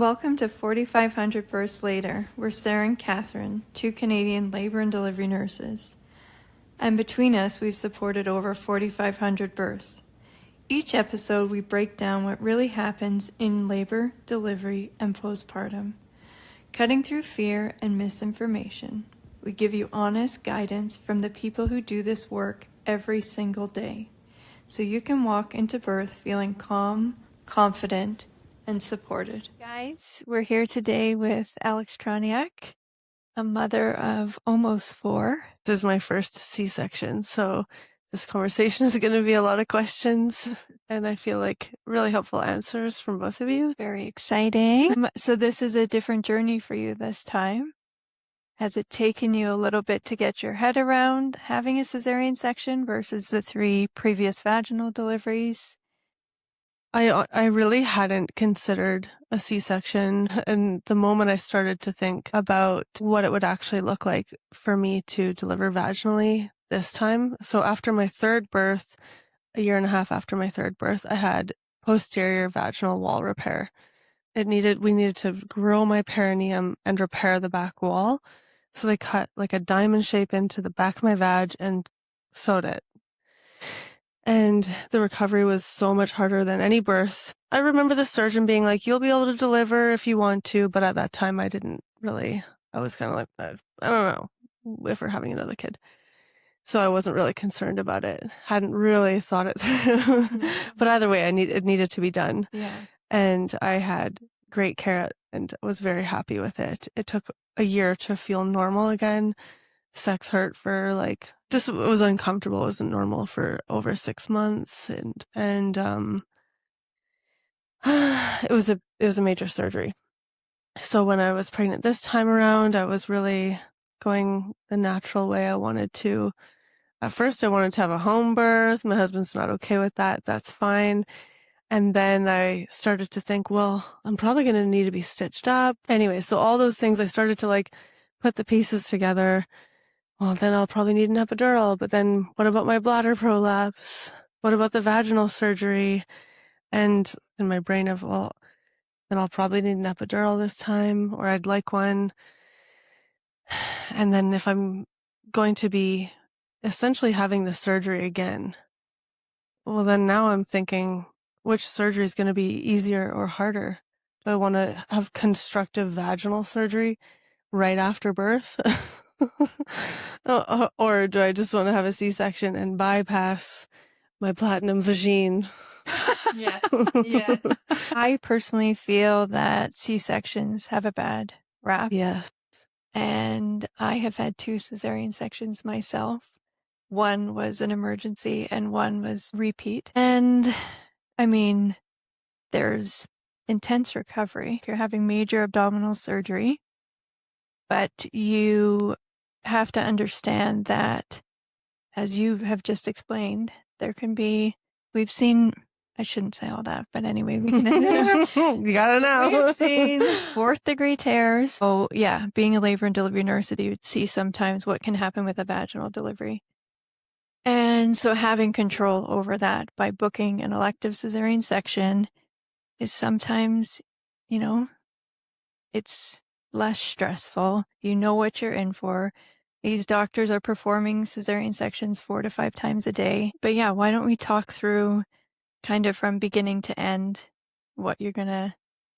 Welcome to 4,500 Births Later. We're Sarah and Catherine, two Canadian labor and delivery nurses. And between us, we've supported over 4,500 births. Each episode, we break down what really happens in labor, delivery, and postpartum. Cutting through fear and misinformation, we give you honest guidance from the people who do this work every single day, so you can walk into birth feeling calm, confident, and supported. Guys, we're here today with Alex Troniak, a mother of almost 4. This is my first C-section, so this conversation is going to be a lot of questions, and I feel like really helpful answers from both of you. Very exciting. So this is a different journey for you this time. Has it taken you a little bit to get your head around having a cesarean section versus the 3 previous vaginal deliveries? I really hadn't considered a C-section, and the moment I started to think about what it would actually look like for me to deliver vaginally this time. So after my third birth, a year and a half after my third birth, I had posterior vaginal wall repair. We needed to grow my perineum and repair the back wall. So they cut like a diamond shape into the back of my vag and sewed it. And the recovery was so much harder than any birth. I remember the surgeon being like, you'll be able to deliver if you want to. But at that time, I didn't really. I was kind of like, I don't know if we're having another kid. So I wasn't really concerned about it. Hadn't really thought it through. But either way, it needed to be done. Yeah. And I had great care and was very happy with it. It took a year to feel normal again. Sex hurt for it was uncomfortable. It wasn't normal for over 6 months. And it was a major surgery. So when I was pregnant this time around, I was really going the natural way. At first I wanted to have a home birth. My husband's not okay with that. That's fine. And then I started to think, well, I'm probably going to need to be stitched up. Anyway, so all those things, I started to put the pieces together. Well, then I'll probably need an epidural, but then what about my bladder prolapse? What about the vaginal surgery? And in my brain well, then I'll probably need an epidural this time, or I'd like one. And then if I'm going to be essentially having the surgery again, well, then now I'm thinking, which surgery is going to be easier or harder? Do I want to have constructive vaginal surgery right after birth? Or do I just want to have a C-section and bypass my platinum vagine? Yes. I personally feel that C-sections have a bad rap. Yes. And I have had 2 cesarean sections myself. One was an emergency and one was repeat. And I mean, there's intense recovery if you're having major abdominal surgery, but you have to understand that, as you have just explained, there can be, we've seen, I shouldn't say all that, but anyway, we can, you gotta know. we've seen 4th degree tears. Oh yeah, being a labor and delivery nurse, you would see sometimes what can happen with a vaginal delivery. And so having control over that by booking an elective cesarean section is sometimes, it's less stressful. You know what you're in for. These doctors are performing cesarean sections 4 to 5 times a day. But yeah, why don't we talk through kind of from beginning to end what you're going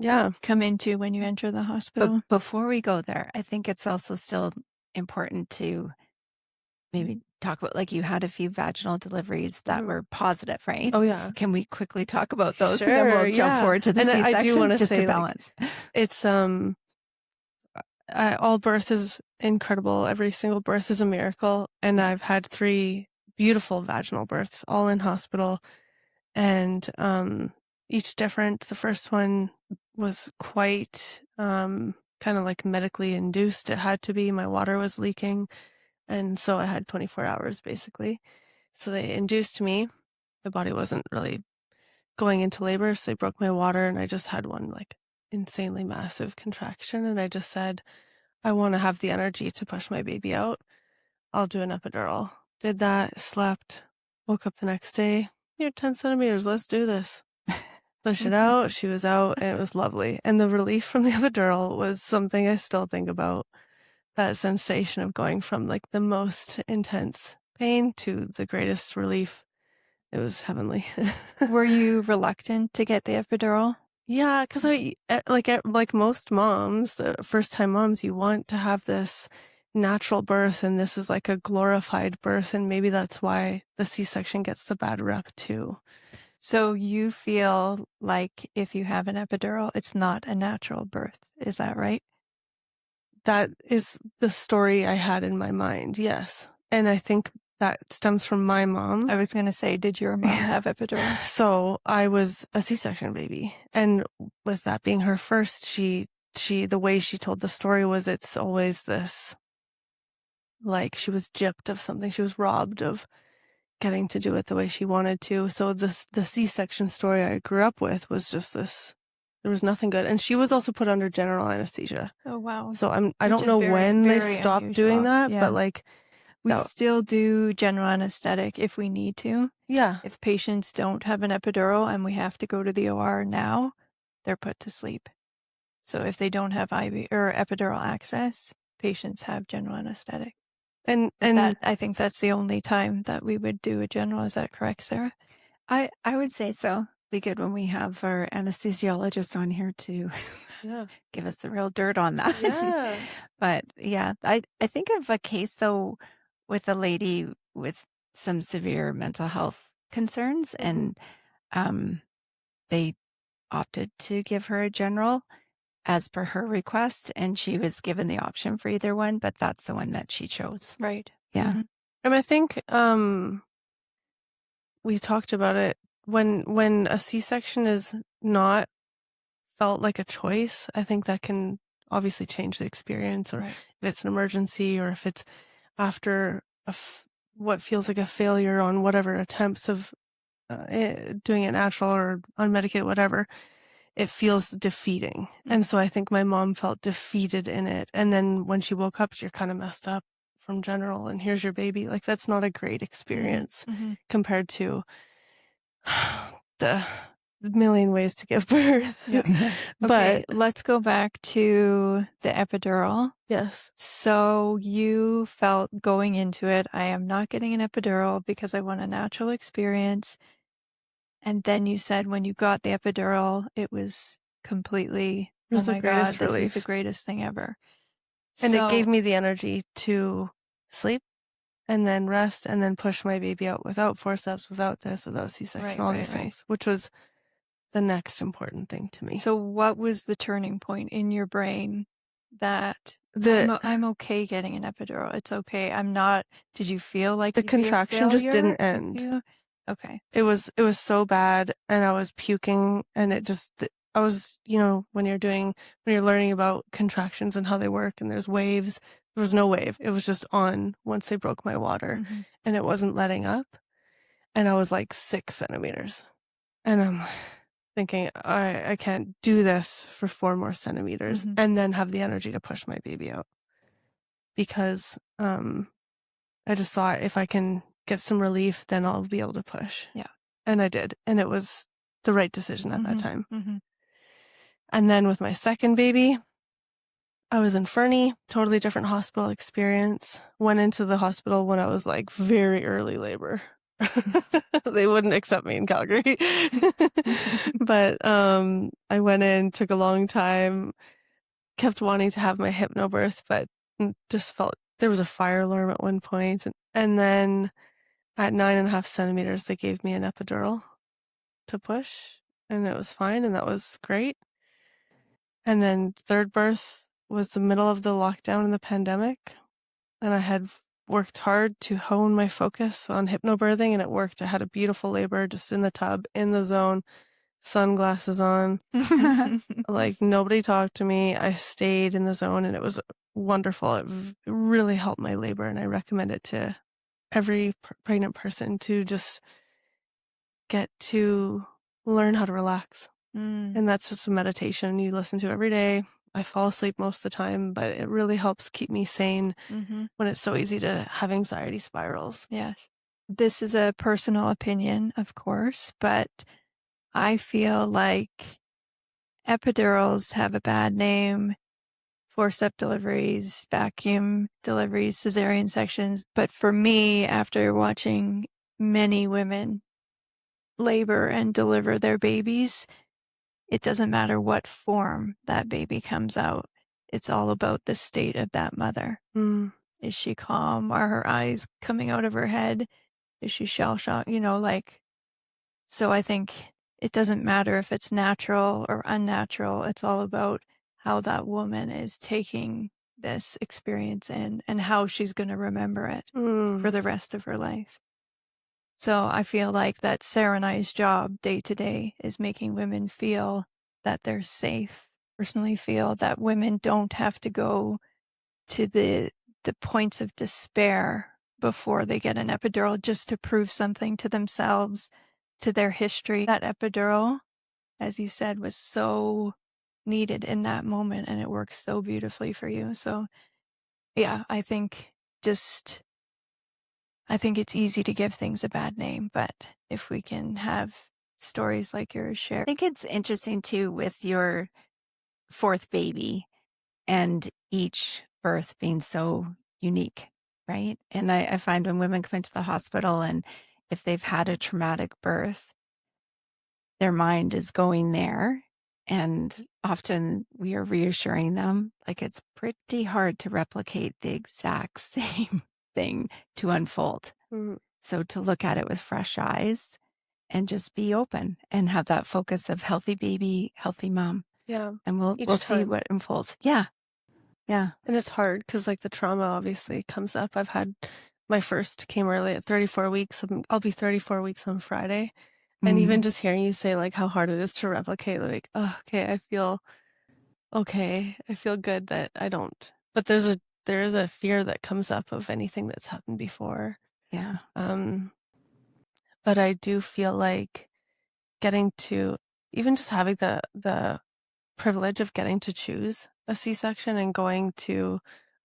to come into when you enter the hospital? But before we go there, I think it's also still important to maybe talk about, you had a few vaginal deliveries that were positive, right? Oh, yeah. Can we quickly talk about those? Sure, and then we'll jump forward to the and C-section, I do want to just say, to balance. It's, all birth is incredible. Every single birth is a miracle. And I've had 3 beautiful vaginal births, all in hospital. And each different. The first one was quite kind of medically induced. It had to be. My water was leaking. And so I had 24 hours basically. So they induced me. My body wasn't really going into labor. So they broke my water and I just had one insanely massive contraction. And I just said, I want to have the energy to push my baby out. I'll do an epidural. Did that, slept, woke up the next day. You're 10 centimeters. Let's do this. push it out. She was out, and it was lovely. And the relief from the epidural was something I still think about. That sensation of going from like the most intense pain to the greatest relief. It was heavenly. Were you reluctant to get the epidural? Yeah, because like most moms, first-time moms, you want to have this natural birth, and this is like a glorified birth, and maybe that's why the C-section gets the bad rep too. So you feel like if you have an epidural, it's not a natural birth. Is that right? That is the story I had in my mind, yes. And I think that stems from my mom. I was going to say, did your mom have epidurals? So I was a C-section baby. And with that being her first, she the way she told the story was it's always this, like she was gypped of something. She was robbed of getting to do it the way she wanted to. So the C-section story I grew up with was just this, there was nothing good. And she was also put under general anesthesia. Oh, wow. So I Which don't is know very, when they very stopped doing unusual. that, Yeah. but like, We No. still do general anesthetic if we need to. yeah. If patients don't have an epidural and we have to go to the OR now, they're put to sleep. So if they don't have IV or epidural access, patients have general anesthetic. And I think that's the only time that we would do a general. Is that correct, Sarah? I would say so. Be good when we have our anesthesiologist on here to yeah. give us the real dirt on that. Yeah. But yeah, I think of a case though with a lady with some severe mental health concerns, and they opted to give her a general as per her request, and she was given the option for either one, but that's the one that she chose. Right. Yeah. Mhm. And I think we talked about it when a C-section is not felt like a choice. I think that can obviously change the experience, or Right. if it's an emergency, or if it's after what feels like a failure on whatever attempts of doing it natural or unmedicated, whatever. It feels defeating. And so I think my mom felt defeated in it. And then when she woke up, you're kind of messed up from general, and here's your baby. Like, that's not a great experience Mhm. compared to the million ways to give birth. Yeah. But Okay, let's go back to the epidural. yes, So you felt going into it, I am not getting an epidural because I want a natural experience. And then you said when you got the epidural, it was completely, it was oh the my greatest God, this is relief. the greatest thing ever. And So- it gave me the energy to sleep and then rest and then push my baby out without forceps, without this, without C-section, Right, all right, these right. things, which was the next important thing to me. So what was the turning point in your brain that I'm okay getting an epidural? It's okay. I'm not. Did you feel like The you'd be a contraction just failure didn't if end. you- Okay. It was so bad, and I was puking, and it just, I was, when you're learning about contractions and how they work and there's waves, there was no wave. It was just on once they broke my water, Mhm. and it wasn't letting up. And I was like 6 centimeters, and I'm thinking, I can't do this for 4 more centimeters Mhm. and then have the energy to push my baby out, because I just thought if I can get some relief, then I'll be able to push. Yeah. And I did. And it was the right decision at that Mhm. time. Mhm. And then with my second baby, I was in Fernie, totally different hospital experience. Went into the hospital when I was like very early labor. They wouldn't accept me in Calgary. But I went in, took a long time, kept wanting to have my hypnobirth, but just felt there was a fire alarm at one point. And then at 9.5 centimeters, they gave me an epidural to push, and it was fine, and that was great. And then third birth was the middle of the lockdown in the pandemic, and I had worked hard to hone my focus on hypnobirthing, and it worked. I had a beautiful labor just in the tub, in the zone, sunglasses on. Like, nobody talked to me. I stayed in the zone, and it was wonderful. It really helped my labor, and I recommend it to every pregnant person to just get to learn how to relax. And that's just a meditation you listen to every day. I fall asleep most of the time, but it really helps keep me sane Mhm. when it's so easy to have anxiety spirals. Yes. This is a personal opinion, of course, but I feel like epidurals have a bad name, forceps deliveries, vacuum deliveries, cesarean sections. But for me, after watching many women labor and deliver their babies, it doesn't matter what form that baby comes out. It's all about the state of that mother. Mm. Is she calm? Are her eyes coming out of her head? Is she shell shocked? So I think it doesn't matter if it's natural or unnatural. It's all about how that woman is taking this experience in and how she's going to remember it for the rest of her life. So I feel like that Sarah and I's job day to day is making women feel that they're safe. Personally feel that women don't have to go to the points of despair before they get an epidural just to prove something to themselves, to their history. That epidural, as you said, was so needed in that moment, and it works so beautifully for you. So yeah, I think it's easy to give things a bad name, but if we can have stories like yours I shared. think it's interesting too with your fourth baby and each birth being so unique, right? And I find when women come into the hospital and if they've had a traumatic birth, their mind is going there. And often we are reassuring them like it's pretty hard to replicate the exact same thing to unfold. Mm. So to look at it with fresh eyes and just be open and have that focus of healthy baby, healthy mom. Yeah. And we'll see time. what unfolds. Yeah. Yeah. And it's hard because like the trauma obviously comes up. I've had my first came early at 34 weeks. I'll be 34 weeks on Friday. And even just hearing you say like how hard it is to replicate, like, oh, okay, I feel okay. I feel good that I don't. But there is a fear that comes up of anything that's happened before. Yeah. But I do feel like getting to even just having the privilege of getting to choose a C-section and going to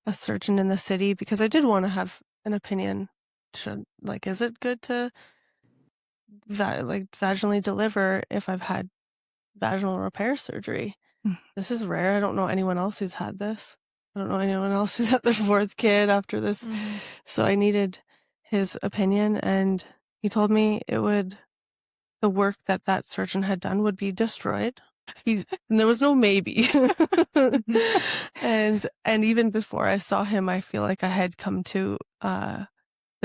a surgeon in the city, because I did want to have an opinion. Is it good to vaginally deliver if I've had vaginal repair surgery? Mm. This is rare. I don't know anyone else who's had this. I don't know anyone else who's had their fourth kid after this. Mm-hmm. So I needed his opinion, and he told me the work that surgeon had done would be destroyed. And there was no maybe. and even before I saw him, I feel like I had come to the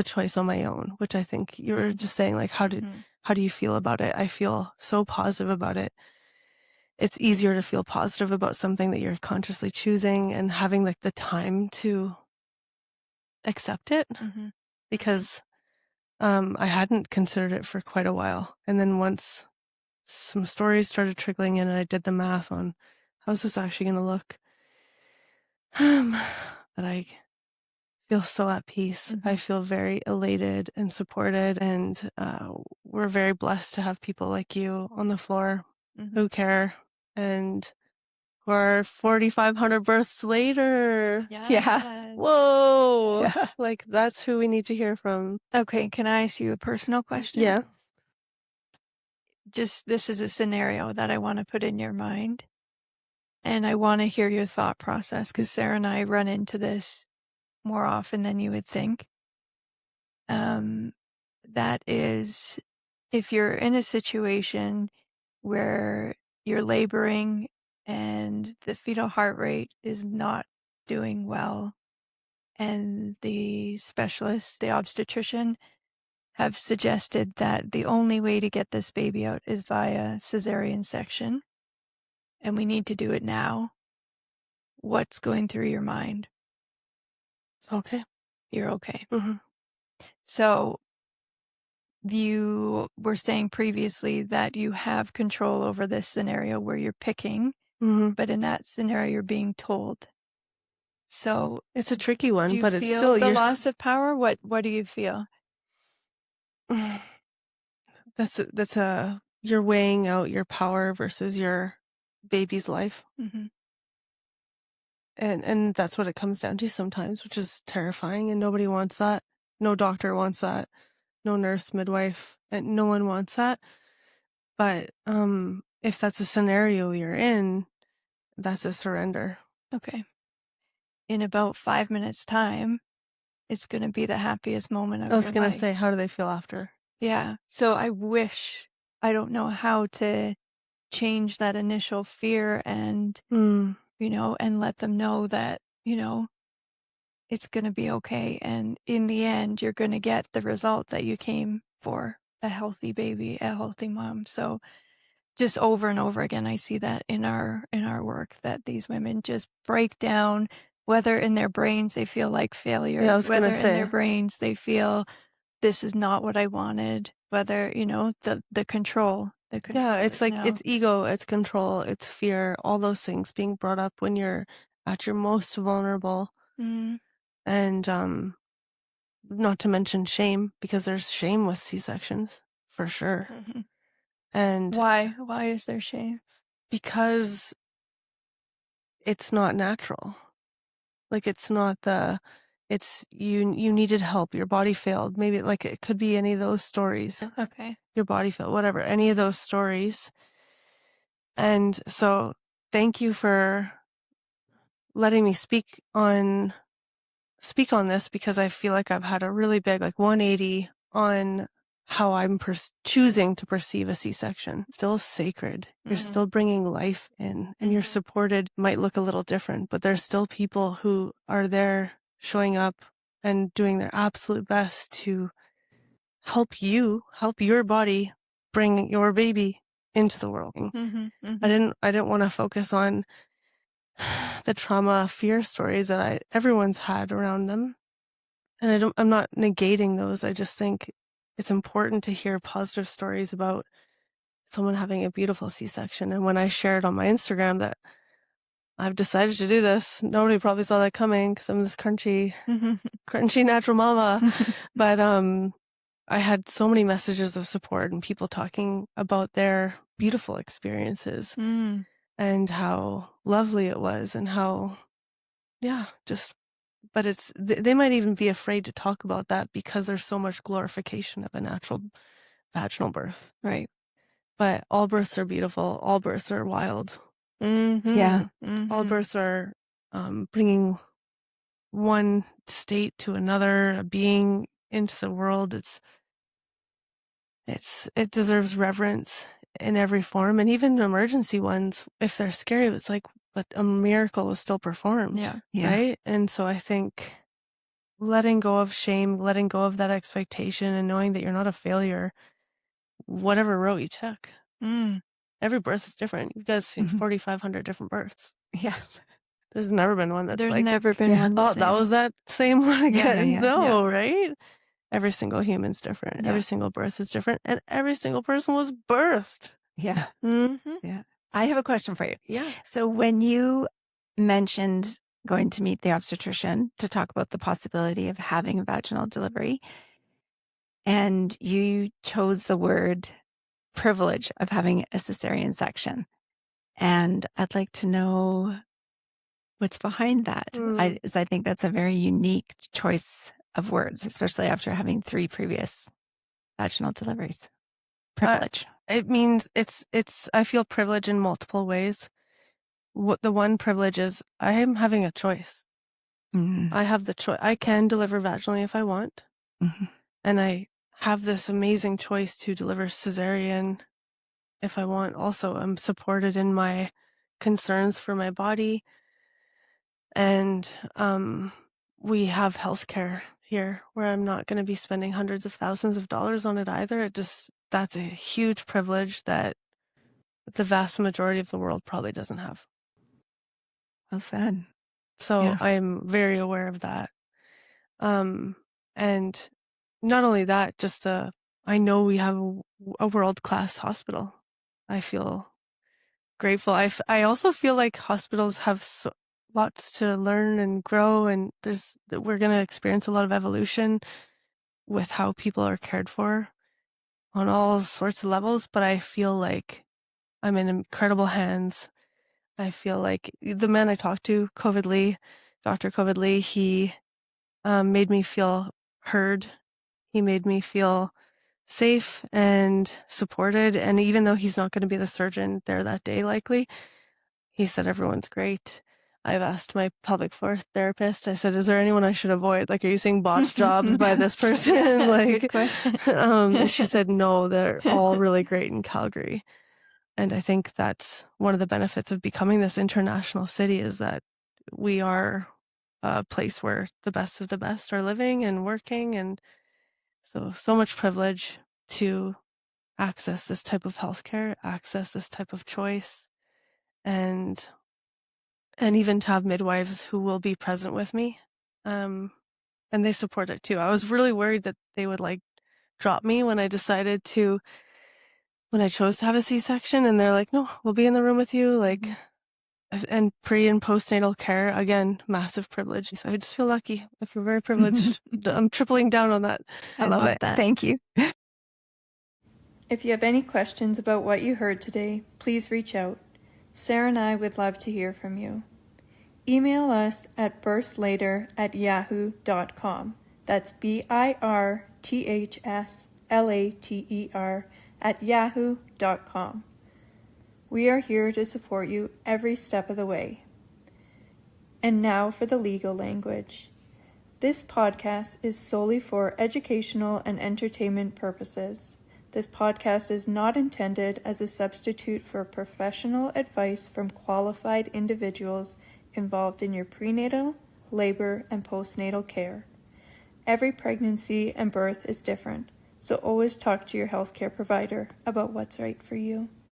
choice on my own, which I think you were just saying, like, how do you feel about it? I feel so positive about it. It's easier to feel positive about something that you're consciously choosing and having like the time to accept it, because I hadn't considered it for quite a while. And then once some stories started trickling in and I did the math on how's this actually going to look, but I feel so at peace. I feel very elated and supported, and we're very blessed to have people like you on the floor who care and who are 4,500 births later. Yeah. Whoa. Yeah. Like, that's who we need to hear from. Okay, can I ask you a personal question? Yeah. This is a scenario that I want to put in your mind. And I want to hear your thought process, because Sarah and I run into this more often than you would think. That is, if you're in a situation where you're laboring and the fetal heart rate is not doing well, and the specialist, the obstetrician, have suggested that the only way to get this baby out is via cesarean section, and we need to do it now. What's going through your mind? Okay. You're okay. Mm-hmm. So you were saying previously that you have control over this scenario where you're picking, but in that scenario you're being told. So it's a tricky one, do you but feel it's still the loss of power? What do you feel? You're weighing out your power versus your baby's life. And that's what it comes down to sometimes, which is terrifying, and nobody wants that. No doctor wants that. No nurse, midwife, and no one wants that. But if that's a scenario you're in, that's a surrender. Okay. In about 5 minutes time, it's going to be the happiest moment of I was your gonna life. say, how do they feel after? Yeah. So I don't know how to change that initial fear and, and let them know that, it's going to be okay. And in the end, you're going to get the result that you came for, a healthy baby, a healthy mom. So just over and over again, I see that in our work, that these women just break down, whether in their brains they feel like failures, Yeah, I was whether gonna in their say. brains they feel this is not what I wanted, whether, the control. The control Yeah, it's is like now. it's ego, it's control, it's fear, all those things being brought up when you're at your most vulnerable. Mm, And not to mention shame, because there's shame with C-sections, for sure. mhm. And Why? Why is there shame? because it's not natural. Like it's not it's you needed help, your body failed. Maybe like it could be any of those stories. Okay. Your body failed, whatever, any of those stories. And so thank you for letting me speak on this, because I feel like I've had a really big like 180 on how I'm choosing to perceive a C-section. It's still sacred. You're Mhm. still bringing life in, and you're Mhm. supported. Might look a little different, but there's still people who are there showing up and doing their absolute best to help your body bring your baby into the world. Mhm. Mhm. I didn't want to focus on the trauma, fear stories that everyone's had around them. And I'm not negating those. I just think it's important to hear positive stories about someone having a beautiful C-section. And when I shared on my Instagram that I've decided to do this, nobody probably saw that coming because I'm this crunchy natural mama. But I had so many messages of support and people talking about their beautiful experiences Mm. and how lovely it was, and how, yeah, just, but they might even be afraid to talk about that because there's so much glorification of a natural vaginal birth. Right. But all births are beautiful. All births are wild. Mhm. Yeah. All Mhm. births are bringing one state to another, a being into the world. It deserves reverence in every form, and even emergency ones, if they're scary, it's like, but a miracle was still performed, Yeah. Yeah. right? And so I think letting go of shame, letting go of that expectation, and knowing that you're not a failure, whatever route you took. Mm. Every birth is different. You guys seen Mhm. 4,500 different births. Yes. There's never been one that's There's like, never been Yeah. one the oh, that same. was that same one Yeah, again. yeah, No, right? Every single human's different. Yeah. Every single birth is different. And every single person was birthed. Yeah. Mm-hmm. Yeah. I have a question for you. Yeah. So when you mentioned going to meet the obstetrician to talk about the possibility of having a vaginal delivery, and you chose the word privilege of having a cesarean section. And I'd like to know what's behind that. Mm. I think that's a very unique choice of words, especially after having 3 previous vaginal deliveries. Privilege. It means I feel privilege in multiple ways. What the one privilege is, I am having a choice. Mm-hmm. I have the choice. I can deliver vaginally if I want. Mm-hmm. And I have this amazing choice to deliver cesarean if I want. Also, I'm supported in my concerns for my body. And we have healthcare here where I'm not going to be spending hundreds of thousands of dollars on it either. That's a huge privilege that the vast majority of the world probably doesn't have. Well said. So Yeah. I'm very aware of that. And not only that, just I know we have a world-class hospital. I feel grateful. I also feel like hospitals have lots to learn and grow, and we're going to experience a lot of evolution with how people are cared for on all sorts of levels. But I feel like I'm in incredible hands. I feel like the man I talked to, Dr. COVID Lee, he made me feel heard. He made me feel safe and supported. And even though he's not going to be the surgeon there that day, likely, he said everyone's great. I've asked my pelvic floor therapist, I said, is there anyone I should avoid? Like, are you seeing botched jobs by this person? Good question. And she said, no, they're all really great in Calgary. And I think that's one of the benefits of becoming this international city, is that we are a place where the best of the best are living and working. And so much privilege to access this type of healthcare, access this type of choice, and even to have midwives who will be present with me. And they support it too. I was really worried that they would like drop me when I chose to have a C-section, and they're like, no, we'll be in the room with you. Like, and pre and postnatal care, again, massive privilege. So I just feel lucky. I feel very privileged. I'm tripling down on that. I love it. that. Thank you. If you have any questions about what you heard today, please reach out. Sarah and I would love to hear from you. Email us at birthslater@yahoo.com. That's birthslater@yahoo.com. We are here to support you every step of the way. And now for the legal language. This podcast is solely for educational and entertainment purposes. This podcast is not intended as a substitute for professional advice from qualified individuals involved in your prenatal, labor, and postnatal care. Every pregnancy and birth is different, so always talk to your healthcare provider about what's right for you.